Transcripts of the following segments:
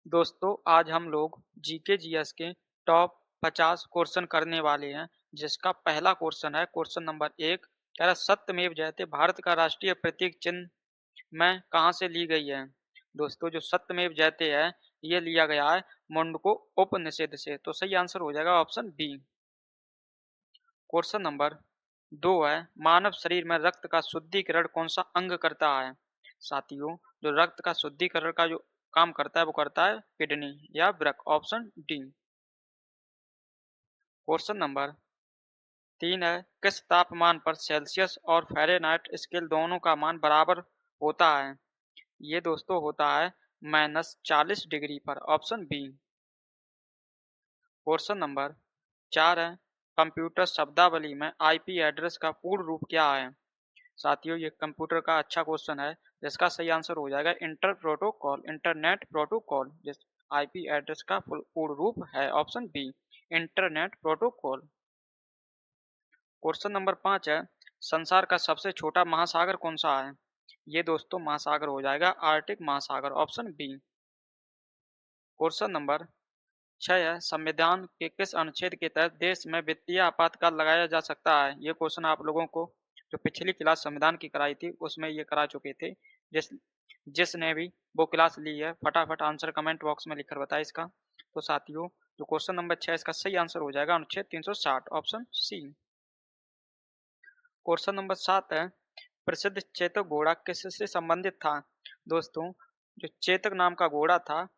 दोस्तों आज हम लोग जीके जीएस के टॉप 50 क्वेश्चन करने वाले हैं। जिसका पहला क्वेश्चन है क्वेश्चन नंबर 1। कह रहा सत्यमेव जयते भारत का राष्ट्रीय प्रतीक चिन्ह में कहाँ से ली गई है। दोस्तों जो सत्यमेव जयते है ये लिया गया है मुंडको उपनिषद से। तो सही आंसर हो जाएगा ऑप्शन बी। क्वेश्चन नंबर 2 है मानव शरीर में रक्त का शुद्धिकरण कौन सा अंग करता है। साथियों जो रक्त का शुद्धिकरण का जो काम करता है वो करता है किडनी या वृक्क। Option D. क्वेश्चन नंबर 3 है किस तापमान पर सेल्सियस और फ़ारेनहाइट स्केल दोनों का मान बराबर होता है। ये दोस्तों होता है -40 डिग्री पर। Option B. क्वेश्चन नंबर 4 है कंप्यूटर शब्दावली में आईपी एड्रेस का पूर्ण रूप क्या है। साथियों ये कंप्यूटर का अच्छा क्वेश्चन है जिसका सही आंसर हो जाएगा इंटर प्रोटोकॉल इंटरनेट प्रोटोकॉल। जिस आईपी एड्रेस का पूर्ण रूप है option B internet protocol. Question number 5 है संसार का सबसे छोटा महासागर कौन सा है। ये दोस्तों महासागर हो जाएगा आर्कटिक महासागर। Option B. क्वेश्चन नंबर 6 है संविधान के किस अनुच्छेद के तहत देश में वित्तीय आपातकाल लगाया जा सकता है। ये क्वेश्चन आप लोगों को जो पिछली क्लास संविधान की कराई थी उसमें ये करा चुके थे। जिस जिसने भी वो क्लास ली है फटाफट आंसर कमेंट बॉक्स में लिखकर बताए इसका। तो साथियों जो क्वेश्चन नंबर 6 इसका सही आंसर हो जाएगा अनुच्छेद 360 ऑप्शन सी। क्वेश्चन नंबर 7 है प्रसिद्ध चेतक घोड़ा किससे संबंधित था। दोस्तों जो चेतक नाम का घोड़ा था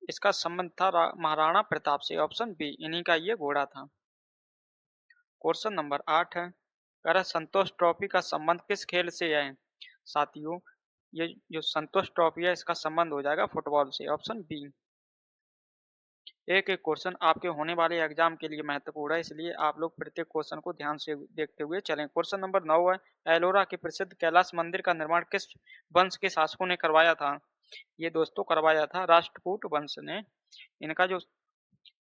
इसका संबंध था महाराणा प्रताप से। ऑप्शन बी इन्हीं का ये घोड़ा था। क्वेश्चन नंबर 8 है कह संतोष ट्रॉफी का संबंध किस खेल से है। साथियों ये जो संतोष ट्रॉफी है इसका संबंध हो जाएगा फुटबॉल से। Option B. एक एक क्वेश्चन आपके होने वाले एग्जाम के लिए महत्वपूर्ण है इसलिए आप लोग प्रत्येक क्वेश्चन को ध्यान से देखते हुए चलें। क्वेश्चन नंबर 9 है एलोरा के प्रसिद्ध कैलाश मंदिर का निर्माण किस वंश के शासकों ने करवाया था। ये दोस्तों करवाया था राष्ट्रकूट वंश ने। इनका जो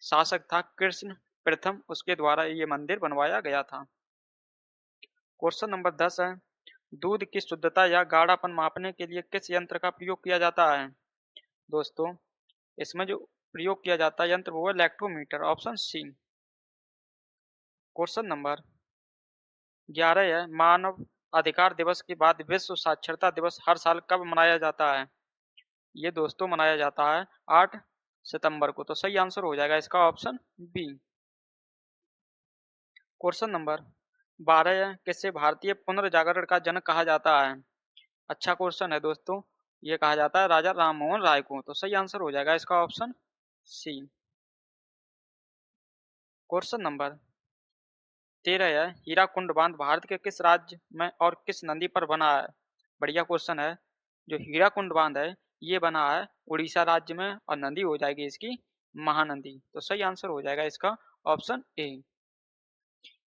शासक था कृष्ण प्रथम उसके द्वारा ये मंदिर बनवाया गया था। क्वेश्चन नंबर 10 है दूध की शुद्धता या गाढ़ापन मापने के लिए किस यंत्र का प्रयोग किया जाता है। दोस्तों इसमें जो प्रयोग किया जाता है यंत्र वो है lactometer. Option C. Question number 11 है मानव अधिकार दिवस के बाद विश्व साक्षरता दिवस हर साल कब मनाया जाता है। ये दोस्तों मनाया जाता है 8 सितंबर को। तो सही आंसर हो जाएगा इसका ऑप्शन बी। क्वेश्चन नंबर 12 है किसे भारतीय पुनर्जागरण का जनक कहा जाता है। अच्छा क्वेश्चन है दोस्तों। ये कहा जाता है राजा राम मोहन राय को। तो सही आंसर हो जाएगा इसका ऑप्शन सी। क्वेश्चन नंबर 13 है हीराकुंड बांध भारत के किस राज्य में और किस नदी पर बना है। बढ़िया क्वेश्चन है। जो हीराकुंड बांध है ये बना है उड़ीसा राज्य में और नदी हो जाएगी इसकी महानदी। तो सही आंसर हो जाएगा इसका ऑप्शन ए।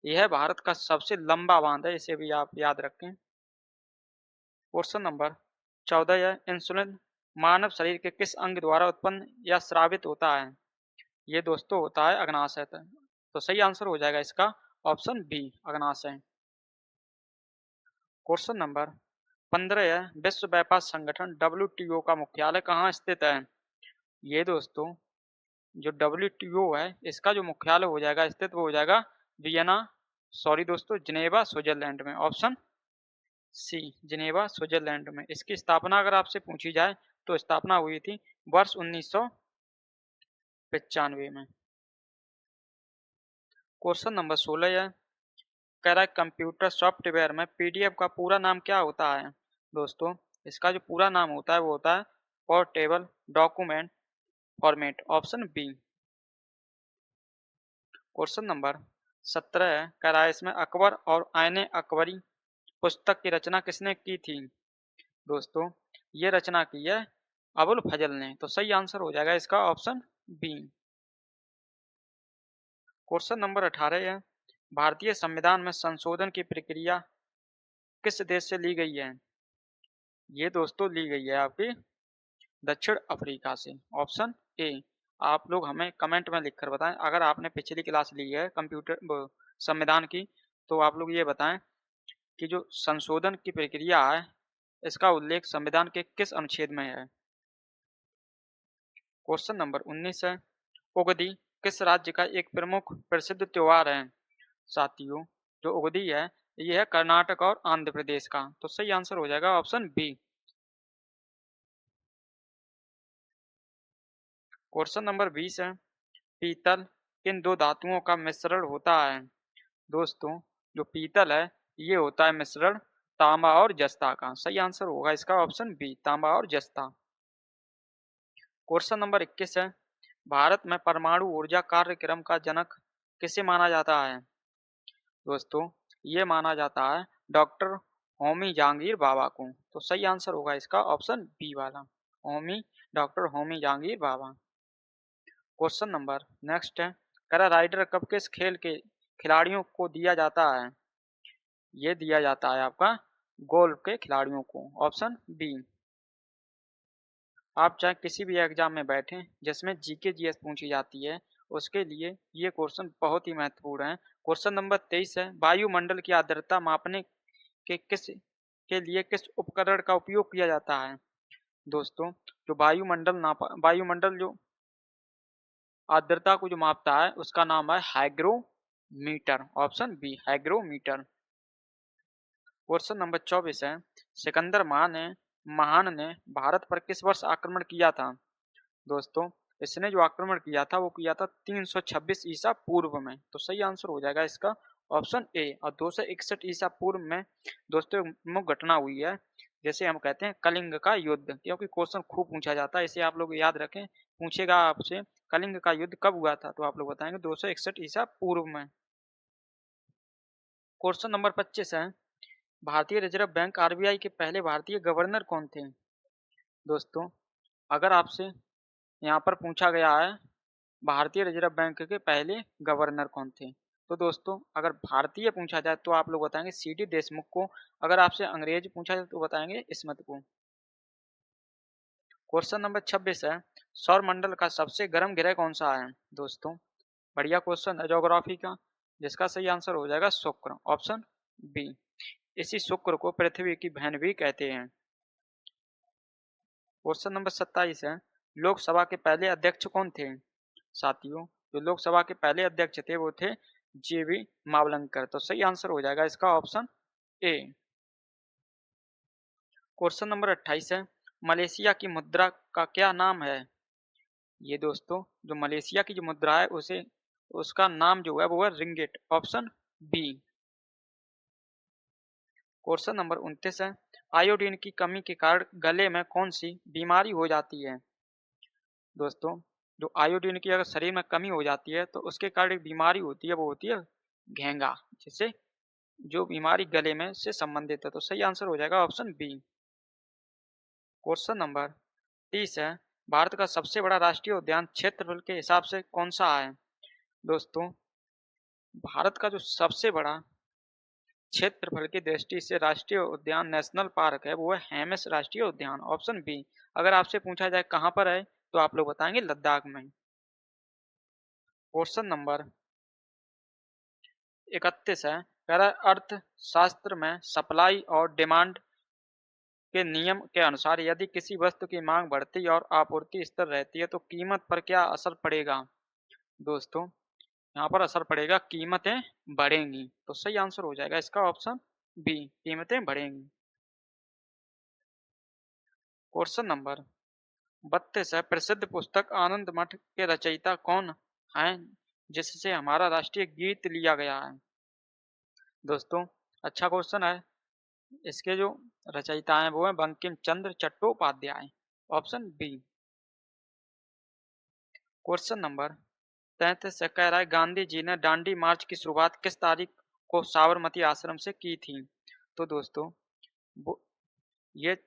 यह भारत का सबसे लंबा बांध है इसे भी आप याद रखें। क्वेश्चन नंबर 14 है इंसुलिन मानव शरीर के किस अंग द्वारा उत्पन्न या स्रावित होता है। ये दोस्तों होता है अग्नाशय। तो सही आंसर हो जाएगा इसका ऑप्शन बी अग्नाशय। क्वेश्चन नंबर 15 है विश्व व्यापार संगठन WTO का मुख्यालय कहाँ स्थित है। ये दोस्तों जो WTO है इसका जो मुख्यालय हो जाएगा स्थित वो हो जाएगा वियना सॉरी दोस्तों जिनेवा स्विट्जरलैंड में। ऑप्शन सी जिनेवा स्विट्जरलैंड में। इसकी स्थापना अगर आपसे पूछी जाए तो स्थापना हुई थी वर्ष 1995 में। क्वेश्चन नंबर 16 है कह रहा है कंप्यूटर सॉफ्टवेयर में पीडीएफ का पूरा नाम क्या होता है। दोस्तों इसका जो पूरा नाम होता है वो होता है portable document format. Option B. Question number 17 है कह रहा है इसमें अकबर और आयने अकबरी पुस्तक की रचना किसने की थी। दोस्तों ये रचना की है अबुल फजल ने। तो सही आंसर हो जाएगा इसका ऑप्शन बी। क्वेश्चन नंबर 18 है भारतीय संविधान में संशोधन की प्रक्रिया किस देश से ली गई है। ये दोस्तों ली गई है आपकी दक्षिण अफ्रीका से। Option A. आप लोग हमें कमेंट में लिखकर बताएं अगर आपने पिछली क्लास ली है कंप्यूटर संविधान की तो आप लोग ये बताएं कि जो संशोधन की प्रक्रिया है इसका उल्लेख संविधान के किस अनुच्छेद में है। क्वेश्चन नंबर 19 है, उगदी किस राज्य का एक प्रमुख प्रसिद्ध त्योहार है? साथियों, जो उगदी है ये है कर्नाटक और आंध्र प्रदेश का। तो सही आंसर हो जाएगा ऑप्शन बी। क्वेश्चन नंबर 20 है, पीतल किन दो धातुओं का मिश्रण होता है? दोस्तों, जो पीतल है ये होता है मिश्रण तांबा और जस्ता का। सही आंसर होगा इसका ऑप्शन बी, तांबा और जस्ता। क्वेश्चन नंबर 21 है, भारत में परमाणु ऊर्जा कार्यक्रम का जनक किसे माना जाता है? दोस्तों, ये माना जाता है डॉक्टर होमी जहांगीर बाबा को। तो सही आंसर होगा इसका ऑप्शन बी वाला, Homi, doctor Homi Jehangir Bhabha. Question number next है, करा राइडर कप किस खेल के खिलाड़ियों को दिया जाता है? ये दिया जाता है आपका गोल्फ के खिलाड़ियों को, ऑप्शन बी। आप चाहे किसी भी एग्जाम में बैठें जिसमें जीके जीएस पूछी जाती है, उसके लिए ये क्वेश्चन बहुत ही महत्वपूर्ण है। क्वेश्चन नंबर 23 है, वायुमंडल की आर्द्रता मापने के लिए किस उपकरण का उपयोग किया जाता है? दोस्तों, जो वायुमंडल जो आर्द्रता को जो मापता है उसका नाम है hygrometer, option B, hygrometer. Question number 24 है, सिकंदर महान ने भारत पर किस वर्ष आक्रमण किया था? दोस्तों, इसने जो आक्रमण किया था वो किया था 326 ईसा पूर्व में। तो सही आंसर हो जाएगा इसका ऑप्शन ए। और 261 ईसा पूर्व में दोस्तों एक प्रमुख घटना हुई है, जैसे हम कहते हैं कलिंग का युद्ध, क्योंकि क्वेश्चन खूब पूछा जाता है, इसे आप लोग याद रखें। पूछेगा आपसे कलिंग का युद्ध कब हुआ था, तो आप लोग बताएंगे 261 ईसा पूर्व में। क्वेश्चन नंबर 25 है, भारतीय रिजर्व बैंक आरबीआई के पहले भारतीय गवर्नर कौन थे? दोस्तों, अगर आपसे यहाँ पर पूछा गया है भारतीय रिजर्व बैंक के पहले गवर्नर कौन थे, तो दोस्तों अगर भारतीय पूछा जाए तो आप लोग बताएंगे सीडी देशमुख को। अगर आपसे अंग्रेज पूछा जाए तो बताएंगे स्मिथ को। क्वेश्चन नंबर 26 है, सौर मंडल का सबसे गर्म ग्रह कौन सा है? दोस्तों, बढ़िया क्वेश्चन है ज्योग्राफी का, जिसका सही आंसर हो जाएगा शुक्र, ऑप्शन बी। इसी शुक्र को पृथ्वी की बहन भी कहते हैं। क्वेश्चन नंबर 27 है, लोकसभा के पहले अध्यक्ष कौन थे? साथियों, जो लोकसभा के पहले अध्यक्ष थे वो थे जेबी मावलंकर। तो सही आंसर हो जाएगा इसका ऑप्शन ए। क्वेश्चन नंबर 28 है, मलेशिया की मुद्रा का क्या नाम है? ये दोस्तों, जो मलेशिया की जो मुद्रा है उसे उसका नाम जो है वो है ringgit, option B. Question number 29 है, आयोडीन की कमी के कारण गले में कौन सी बीमारी हो जाती है? दोस्तों, जो आयोडीन की अगर शरीर में कमी हो जाती है तो उसके कारण एक बीमारी होती है, वो होती है घेंगा, जिससे जो बीमारी गले में से संबंधित है। तो सही आंसर हो जाएगा ऑप्शन बी। क्वेश्चन नंबर 30 है, भारत का सबसे बड़ा राष्ट्रीय उद्यान क्षेत्रफल के हिसाब से कौन सा है? दोस्तों, भारत का जो सबसे बड़ा क्षेत्रफल की दृष्टि से राष्ट्रीय उद्यान नेशनल पार्क है वो है हेमिस राष्ट्रीय उद्यान, ऑप्शन बी। अगर आपसे पूछा जाए कहाँ पर है तो आप लोग बताएंगे लद्दाख में। क्वेश्चन नंबर 31 है, कह रहा है अर्थशास्त्र में सप्लाई और डिमांड के नियम के अनुसार यदि किसी वस्तु की मांग बढ़ती और आपूर्ति स्थिर रहती है तो कीमत पर क्या असर पड़ेगा? दोस्तों, यहाँ पर असर पड़ेगा कीमतें बढ़ेंगी। तो सही आंसर हो जाएगा इसका ऑप्शन बी, कीमतें बढ़ेंगी। क्वेश्चन नंबर 32 है, प्रसिद्ध पुस्तक आनंद मठ के रचयिता कौन हैं जिससे हमारा राष्ट्रीय गीत लिया गया है? दोस्तों, अच्छा क्वेश्चन है। इसके जो रचयिता हैं वो है Bankim Chandra Chattopadhyay, option B. Question number 33 से कह रहा है, गांधी जी ने दांडी मार्च की शुरुआत किस तारीख को साबरमती आश्रम से की थी? तो दोस्तों, वो ये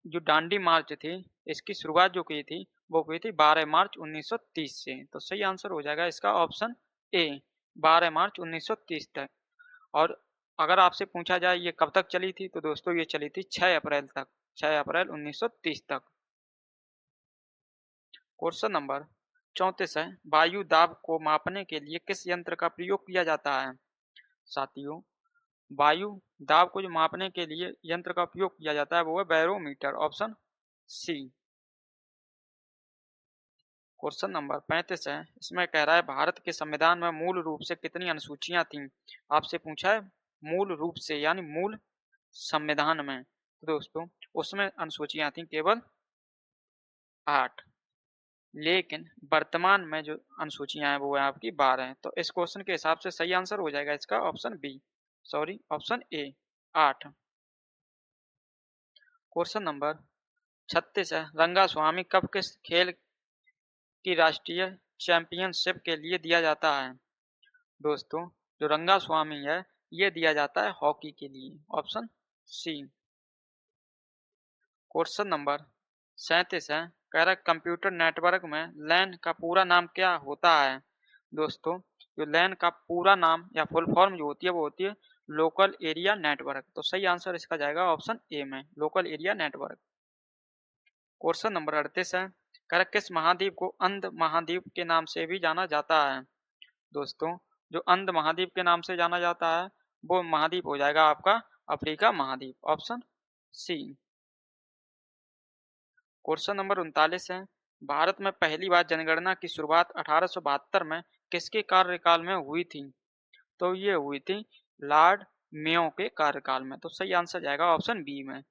जो दांडी मार्च थी इसकी शुरुआत जो की थी वो हुई थी 12 मार्च 1930 से। तो सही आंसर हो जाएगा इसका ऑप्शन ए, 12 मार्च 1930 तक। और अगर आपसे पूछा जाए ये कब तक चली थी तो दोस्तों ये चली थी 6 अप्रैल तक, 6 अप्रैल 1930 तक। क्वेश्चन नंबर 34 है, वायु दाब को मापने के लिए किस यंत्र का प्रयोग किया जाता है? साथियों, वायु दाब को जो मापने के लिए यंत्र का उपयोग किया जाता है वो है barometer, option C. Question number 35 है, इसमें कह रहा है भारत के संविधान में मूल रूप से कितनी अनुसूचियां थीं? आपसे पूछा है मूल रूप से यानी मूल संविधान में, तो दोस्तों उसमें अनुसूचियां थी केवल 8, लेकिन वर्तमान में जो अनुसूचियां हैं वो है आपकी 12 हैं। तो इस क्वेश्चन के हिसाब से सही आंसर हो जाएगा इसका option B, sorry option A 8। Question number 36 है, रंगास्वामी कप किस खेल की राष्ट्रीय चैंपियनशिप के लिए दिया जाता है? दोस्तों जो रंगास्वामी है ये दिया जाता है हॉकी के लिए, ऑप्शन सी। क्वेश्चन नंबर 37 है, कह रहा है कंप्यूटर नेटवर्क में लैन का पूरा नाम क्या होता है? दोस्तों जो लैन का पूरा नाम या फुल फॉर्म जो होती है वो होती है लोकल एरिया नेटवर्क। तो सही आंसर इसका जाएगा ऑप्शन ए में, local area network. Question number 38 है, कह रहा है किस महाद्वीप को अंध महाद्वीप के नाम से भी जाना जाता है? दोस्तों जो अंध महाद्वीप के नाम से जाना जाता है वो महाद्वीप हो जाएगा आपका अफ्रीका महाद्वीप, ऑप्शन सी। क्वेश्चन नंबर 39 है, भारत में पहली बार जनगणना की शुरुआत 1872 में किसके कार्यकाल में हुई थी? तो ये हुई थी लॉर्ड मेयो के कार्यकाल में। तो सही आंसर जाएगा ऑप्शन बी में।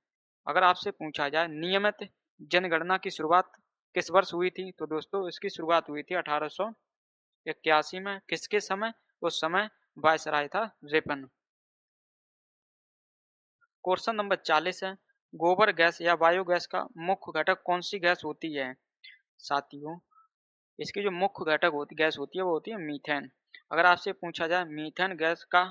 अगर आपसे पूछा जाए नियमित जनगणना की शुरुआत किस वर्ष हुई थी, तो दोस्तों इसकी शुरुआत हुई थी 1881 में। किसके समय? उस समय वायसराय था रिपन। क्वेश्चन नंबर 40 है, गोबर गैस या बायोगैस का मुख्य घटक कौन सी गैस होती है? साथियों इसकी जो मुख्य घटक होती गैस होती है वो होती है मीथेन। अगर आपसे पूछा जाए मीथेन गैस का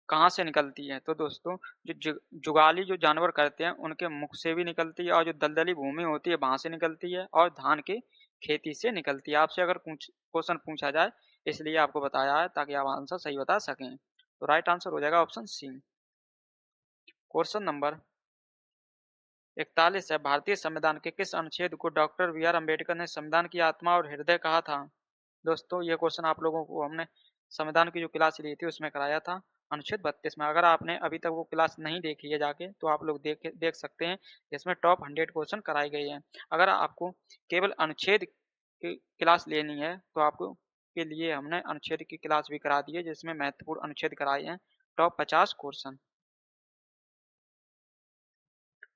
कहाँ से निकलती है, तो दोस्तों जुगाली जो जानवर करते हैं उनके मुख से भी निकलती है, और जो दलदली भूमि होती है वहां से निकलती है, और धान की खेती से निकलती है। आपसे अगर क्वेश्चन पूछा जाए इसलिए आपको बताया है ताकि आप आंसर सही बता सकें। तो राइट आंसर हो जाएगा ऑप्शन सी। क्वेश्चन नंबर 41 है, भारतीय संविधान के किस अनुच्छेद को डॉक्टर बी आर अम्बेडकर ने संविधान की आत्मा और हृदय कहा था? दोस्तों ये क्वेश्चन आप लोगों को हमने संविधान की जो क्लास ली थी उसमें कराया था अनुच्छेद 32 में। अगर आपने अभी तक वो क्लास नहीं देखी है जाके तो आप लोग देख सकते हैं, इसमें टॉप 100 क्वेश्चन कराए गए हैं। अगर आपको केवल अनुच्छेद की क्लास लेनी है तो आपको के लिए हमने अनुच्छेद की क्लास भी करा दी है जिसमें महत्वपूर्ण अनुच्छेद कराए हैं, टॉप 50 क्वेश्चन।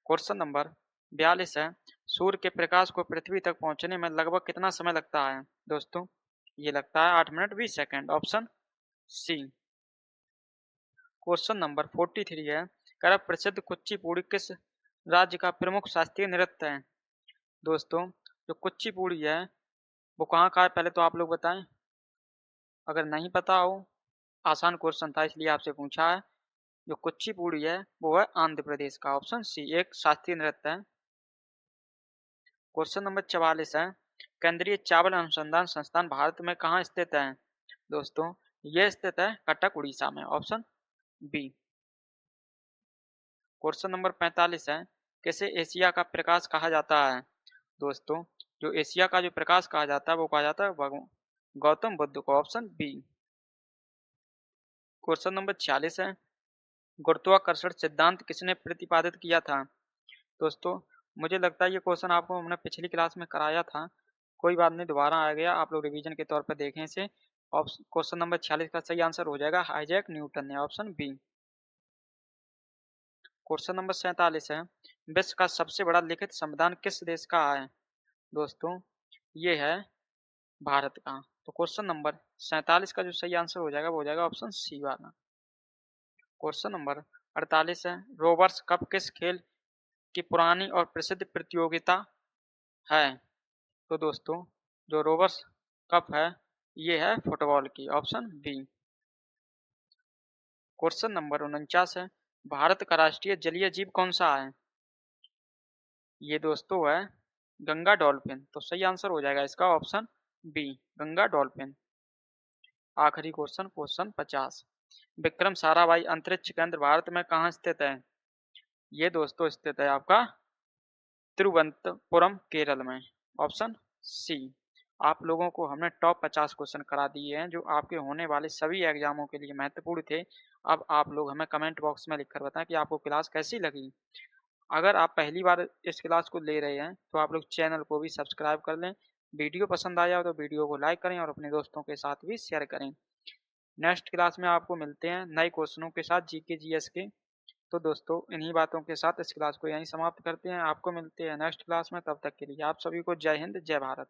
क्वेश्चन नंबर 42 है, सूर्य के प्रकाश को पृथ्वी तक पहुंचने में लगभग कितना समय लगता है? दोस्तों ये लगता है 8 minute 20 second, option C. Question number 43 है, कह रहा प्रसिद्ध कुचिपुड़ी किस राज्य का प्रमुख शास्त्रीय नृत्य है? दोस्तों जो कुचिपुड़ी है वो कहाँ का है पहले तो आप लोग बताएं। अगर नहीं पता हो, आसान क्वेश्चन था इसलिए आपसे पूछा है। जो कुचिपुड़ी है वो है आंध्र प्रदेश का, ऑप्शन सी एक शास्त्रीय नृत्य है। क्वेश्चन नंबर 44 है, केंद्रीय चावल अनुसंधान संस्थान भारत में कहाँ स्थित है? दोस्तों ये स्थित है कटक उड़ीसा में, ऑप्शन बी। क्वेश्चन नंबर 45 है, किसे एशिया का प्रकाश कहा जाता है? दोस्तों जो एशिया का जो प्रकाश कहा जाता है वो कहा जाता है गौतम बुद्ध को, ऑप्शन बी। क्वेश्चन नंबर 46 है, गुरुत्वाकर्षण सिद्धांत किसने प्रतिपादित किया था? दोस्तों मुझे लगता है ये क्वेश्चन आपको हमने पिछली क्लास में कराया था, कोई बात नहीं दोबारा आ गया, आप लोग रिवीजन के तौर पर देखें इसे। क्वेश्चन नंबर 46 का सही आंसर हो जाएगा आइजैक न्यूटन ने, ऑप्शन बी। क्वेश्चन नंबर 47 है, विश्व का सबसे बड़ा लिखित संविधान किस देश का है? दोस्तों ये है भारत का। तो क्वेश्चन नंबर 47 का जो सही आंसर हो जाएगा वो हो जाएगा ऑप्शन सी वाला। क्वेश्चन नंबर 48 है, रोवर्स कप किस खेल की पुरानी और प्रसिद्ध प्रतियोगिता है? तो दोस्तों जो रोवर्स कप है ये है फुटबॉल की, ऑप्शन बी। क्वेश्चन नंबर 49 है, भारत का राष्ट्रीय जलीय जीव कौन सा है? ये दोस्तों है गंगा डॉल्फिन। तो सही आंसर हो जाएगा इसका ऑप्शन बी, गंगा डॉल्फिन। आखिरी क्वेश्चन, क्वेश्चन 50, विक्रम साराभाई अंतरिक्ष केंद्र भारत में कहाँ स्थित है? ये दोस्तों स्थित है आपका तिरुवनंतपुरम केरल में, ऑप्शन सी। आप लोगों को हमने टॉप 50 क्वेश्चन करा दिए हैं जो आपके होने वाले सभी एग्जामों के लिए महत्वपूर्ण थे। अब आप लोग हमें कमेंट बॉक्स में लिखकर बताएं कि आपको क्लास कैसी लगी। अगर आप पहली बार इस क्लास को ले रहे हैं तो आप लोग चैनल को भी सब्सक्राइब कर लें वीडियो पसंद आया हो तो वीडियो को लाइक करें और अपने दोस्तों के साथ भी शेयर करें। नेक्स्ट क्लास में आपको मिलते हैं नए क्वेश्चनों के साथ जीके जीएस के। तो दोस्तों इन्हीं बातों के साथ इस क्लास को यहीं समाप्त करते हैं। आपको मिलते हैं नेक्स्ट क्लास में, तब तक के लिए आप सभी को जय हिंद, जय भारत।